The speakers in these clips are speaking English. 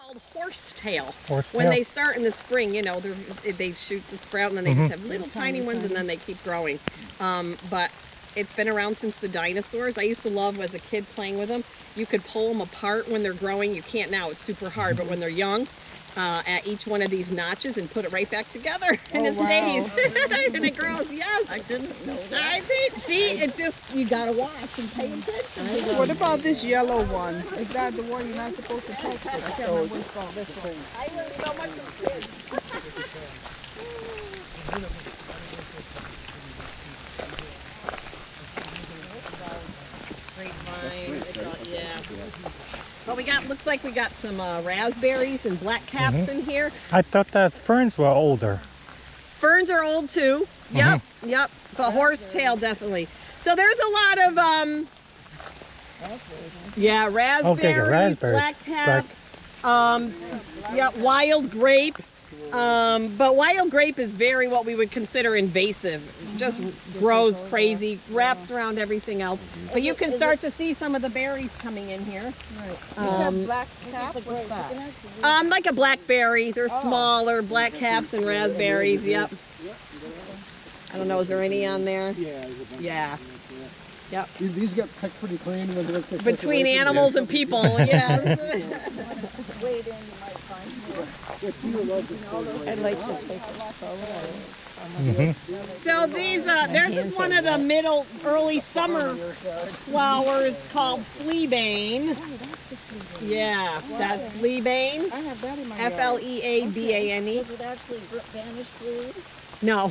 called horsetail. Horsetail? When they start in the spring, you know, they shoot the sprout and then they just have little tiny ones and then they keep growing. But it's been around since the dinosaurs. I used to love as a kid playing with them. You could pull them apart when they're growing. You can't now, it's super hard, but when they're young, at each one of these notches and put it right back together and it stays. And it grows, yes. I didn't know that. I think, see, it just, you gotta watch and pay attention. What about this yellow one? Is that the one you're not supposed to touch with? I can't remember what it's called. This one. I learned so much from kids. Grapevine, yeah. Well, looks like we got some raspberries and black caps in here. I thought that ferns were older. Ferns are old too. Yep, yep. But horsetail definitely. So there's a lot of raspberries, black caps, yeah, wild grape. But wild grape is very what we would consider invasive. Just grows crazy, wraps around everything else. But you can start to see some of the berries coming in here. Right. Is that black cap? What's that? Like a blackberry. They're smaller, black caps and raspberries. Yep. I don't know. Is there any on there? Yeah. Yep. These get picked pretty clean. Between animals and people, yes. Wait in, you might find more. I'd like to take a photo. So these, there's just one of the early summer flowers called fleabane. Yeah, that's fleabane. I have that in my yard. Fleabane. Does it actually banish fleas? No,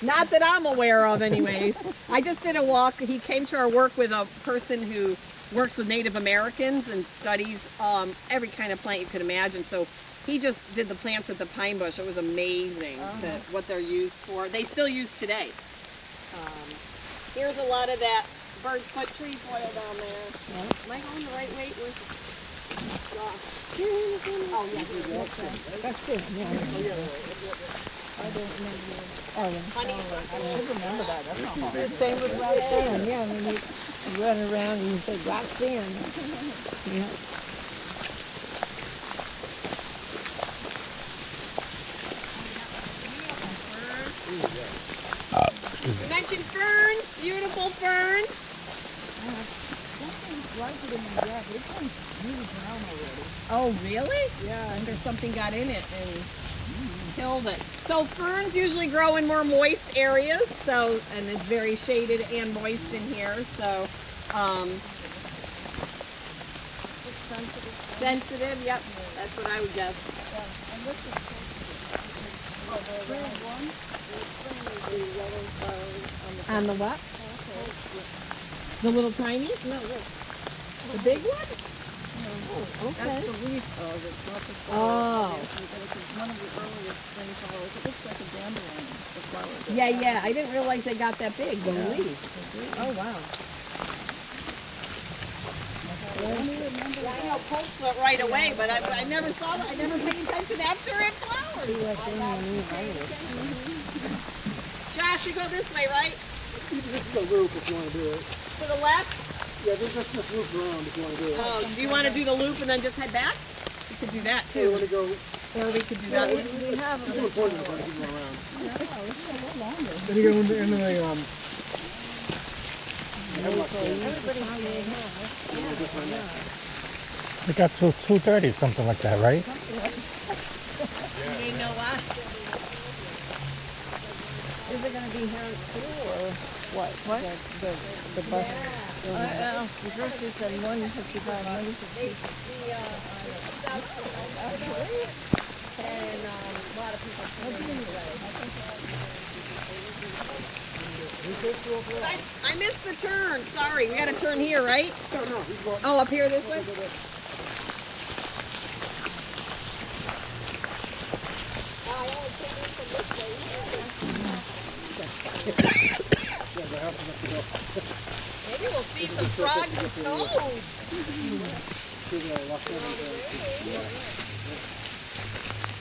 not that I'm aware of anyways. I just did a walk. He came to our work with a person who works with Native Americans and studies every kind of plant you could imagine. So he just did the plants at the pine bush. It was amazing what they're used for. They still use today. Here's a lot of that bird's foot trefoil down there. Am I going the right way? Oh, yeah. That's good. Yeah. I don't remember. Oh, I remember that. That's not hard. The same with Roxanne. Yeah, when you run around and you say Roxanne. Yeah. You mentioned ferns, beautiful ferns. Oh, really? Yeah. I wonder if something got in it and killed it. So ferns usually grow in more moist areas, so, and it's very shaded and moist in here, so sensitive, yep, that's what I would guess. And this is the red one. The yellow flowers On the what? The little tiny? No, look. The big one? Oh, okay. That's the leaf of it. It's not the flower. Oh. It's one of the earliest spring flowers. It looks like a dandelion, the flower does. Yeah, I didn't realize they got that big, the leaf. Oh, wow. I know Colts went right away, but I never saw that. I never paid attention after it flowered. Josh, we go this way, right? This is a loop if you want to do it. To the left? Yeah, just loop around if you want to do it. Oh, do you want to do the loop and then just head back? We could do that too. You want to go? Or we could do that. We have It's important to go around. it's a little longer. Then you go into the Everybody's We got till 2:30, something like that, right? You know what? Is it going to be here too, or what? What? The bus? I asked the first he said 155, 160. And a lot of people I missed the turn. Sorry, we got to turn here, right? Oh, up here this way? I only came in from this way. Maybe we'll see some frogs and toads.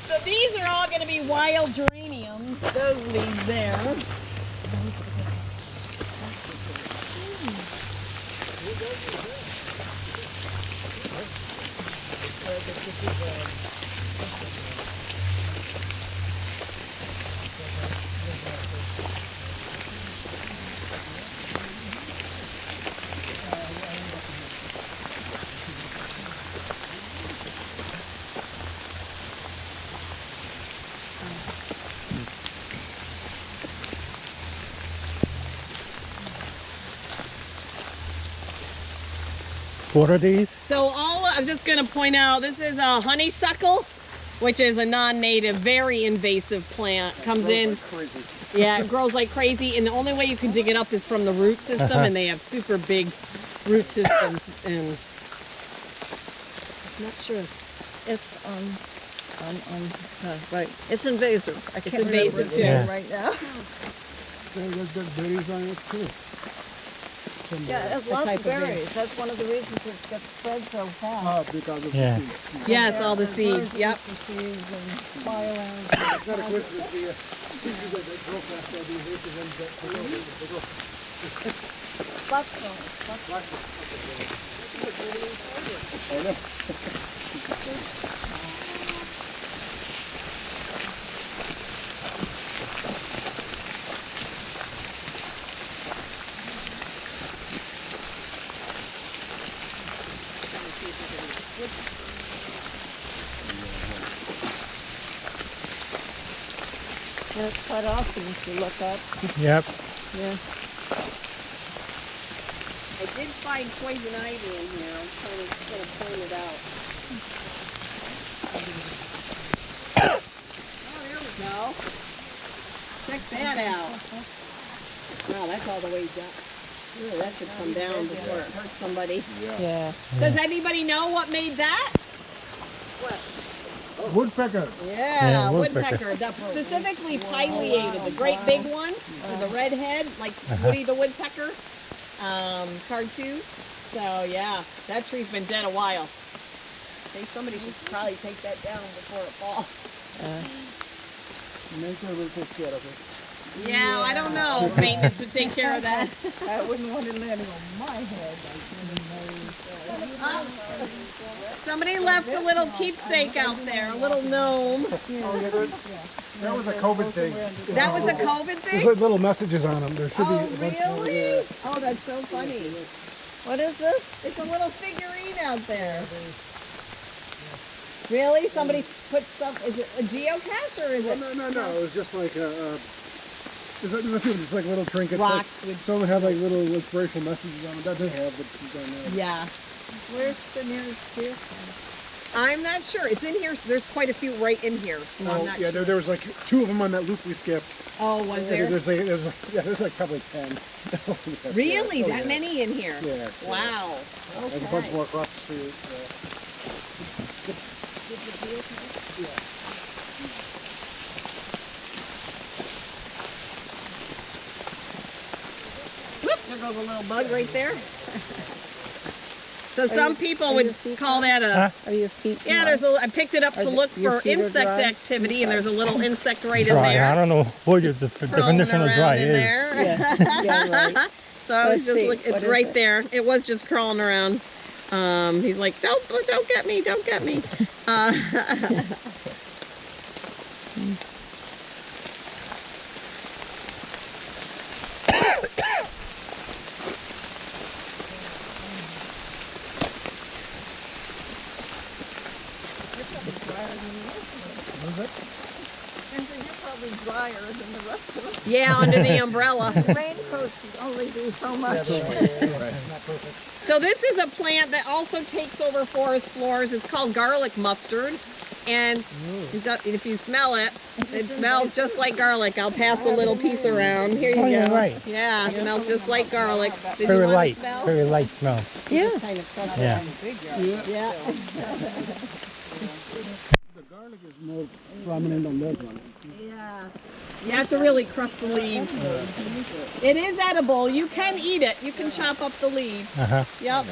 So these are all going to be wild geraniums. Those leaves there. What are these? So I'm just going to point out, this is a honeysuckle, which is a non-native, very invasive plant. Comes in, Crazy. yeah, it grows like crazy, and the only way you can dig it up is from the root system, and they have super big root systems. And I'm not sure. It's right. It's invasive. I can't invasive remember its too. name Yeah. right now. There's berries on it too. Yeah, it has What lots type of of berry? berries. That's one of the reasons it gets spread so fast. Because of Yeah. the seeds. Yes, all the Birds seeds. eat Yep. the seeds and fly around. It's not a coincidence. The species that grow fast are the invasive ones that they grow. Buckthorn. I know. And it's quite often if you look up. Yep. Yeah. I did find poison ivy in here. I'm trying to point it out. Oh, there we go. Check that out. Wow, that's all the way down. Ooh, that should come down before it hurts somebody. Yeah. Does anybody know what made that? What? Woodpecker. Yeah, woodpecker. woodpecker. That's specifically pileated, the great big one with the red head, like Woody the Woodpecker cartoon. So yeah, that tree's been dead a while. I think somebody should probably take that down before it falls. Nature will take care of it. Yeah, I don't know. Maintenance would take care of that. I wouldn't want it landing on my head. Somebody left a little keepsake out there, a little gnome. That was a COVID thing. That was a COVID There's thing? like little messages on them. There should Oh, be a bunch more. really? Oh, that's so funny. What is this? It's a little figurine out there. Really? Somebody put some, is it a geocache or is it? No. It was just like it's like little trinkets. Rocks Like, with- some have like little inspirational messages on them. That they have, but you don't know. Yeah. Where's the nearest deer? I'm not sure. It's in here. There's quite a few right in here. So I'm not yeah, sure. there was like 2 of them on that loop we skipped. Oh, was Yeah, there? there's like probably 10. Really? Oh, That yeah. many in here? Yeah. Wow. There's a bunch more across the street. Whoop, there goes a little bug right there. So some people would call that a, Are your feet yeah, dry? there's a, I picked it up to look your for feet are insect dry? activity and there's a little insect right in Dry. I there. don't know what your crawling definition of around dry in is. there. Yeah, right. So I was Let's just see. look, What it's is right it? there. It was just crawling around. He's like, don't get me, don't get me. You're probably drier than the rest of us. Yeah, under the umbrella. Raincoats only do so much. So this is a plant that also takes over forest floors. It's called garlic mustard. And if you smell it, it smells just like garlic. I'll pass a little piece around. Here you Oh, go. you're right. Yeah, it smells just like garlic. Did you Very want to light. smell? Very light smell. Yeah. Kind of crush it. Yeah. Yeah. The garlic is more prominent on that one. Yeah. You have to really crush the leaves. It is edible. You can eat it. You can chop up the leaves. Uh-huh. Yep.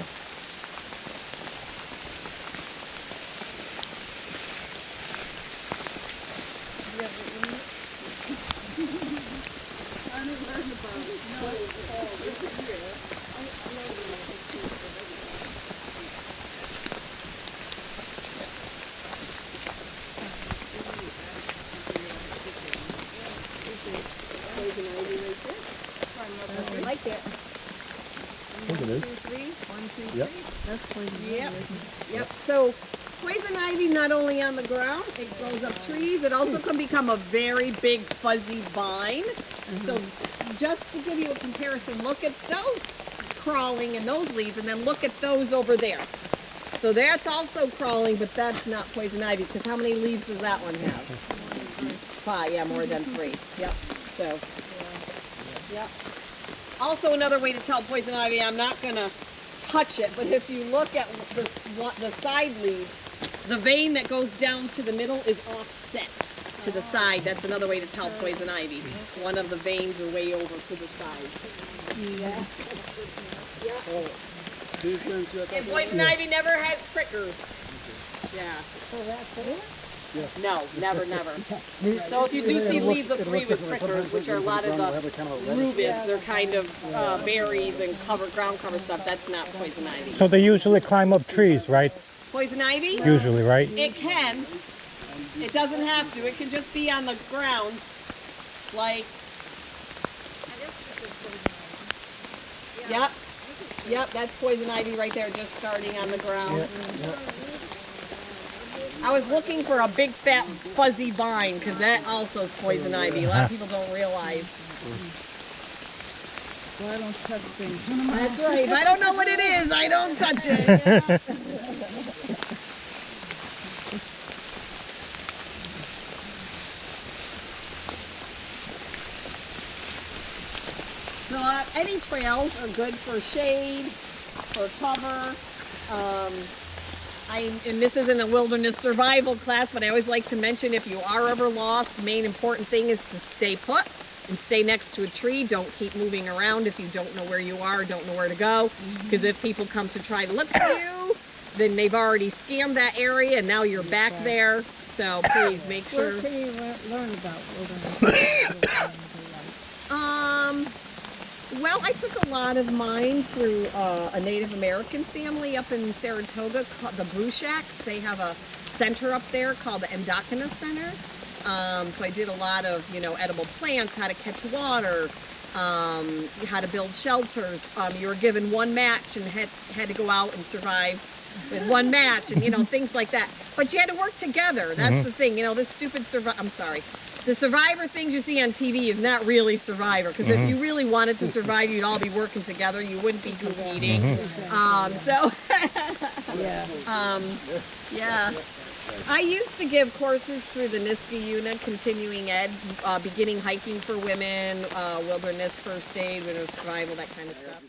Yep. That's poison Yep. ivy, isn't it? Yep. So poison ivy not only on the ground, it grows up trees. It also can become a very big fuzzy vine. So just to give you a comparison, look at those crawling in those leaves and then look at those over there. So that's also crawling, but that's not poison ivy because how many leaves does that one have? 5, yeah, more than 3. Yep. So, yep. Also another way to tell poison ivy, I'm not gonna touch it, but if you look at the side leaves, the vein that goes down to the middle is offset to the side. That's another way to tell poison ivy. One of the veins are way over to the side. Yeah. And poison ivy never has prickers. Yeah. So that's it? No, never. So if you do see leaves of 3 with prickers, which are a lot of the rubus, they're kind of berries and ground cover stuff, that's not poison ivy. So they usually climb up trees, right? Poison ivy? Usually, right? It can. It doesn't have to. It can just be on the ground, like. Yep, that's poison ivy right there, just starting on the ground. I was looking for a big fat fuzzy vine because that also is poison ivy. A lot of people don't realize. Well, I don't touch things. That's right. If I don't know what it is, I don't touch it. So any trails are good for shade, for cover. And this isn't a wilderness survival class, but I always like to mention if you are ever lost, the main important thing is to stay put and stay next to a tree. Don't keep moving around if you don't know where you are, don't know where to go. Because if people come to try to look for you, then they've already scanned that area and now you're back there. So please make sure. Where can you learn about wilderness? Well, I took a lot of mine through a Native American family up in Saratoga called the Brew Shacks. They have a center up there called the Endocina Center. So I did a lot of, edible plants, how to catch water, how to build shelters. You were given one match and had to go out and survive with one match and, things like that. But you had to work together. That's the thing. This stupid the Survivor things you see on TV is not really Survivor, because if you really wanted to survive, you'd all be working together. You wouldn't be competing. Yeah. I used to give courses through the Niskayuna continuing ed, beginning hiking for women, wilderness first aid, wilderness survival, that kind of stuff.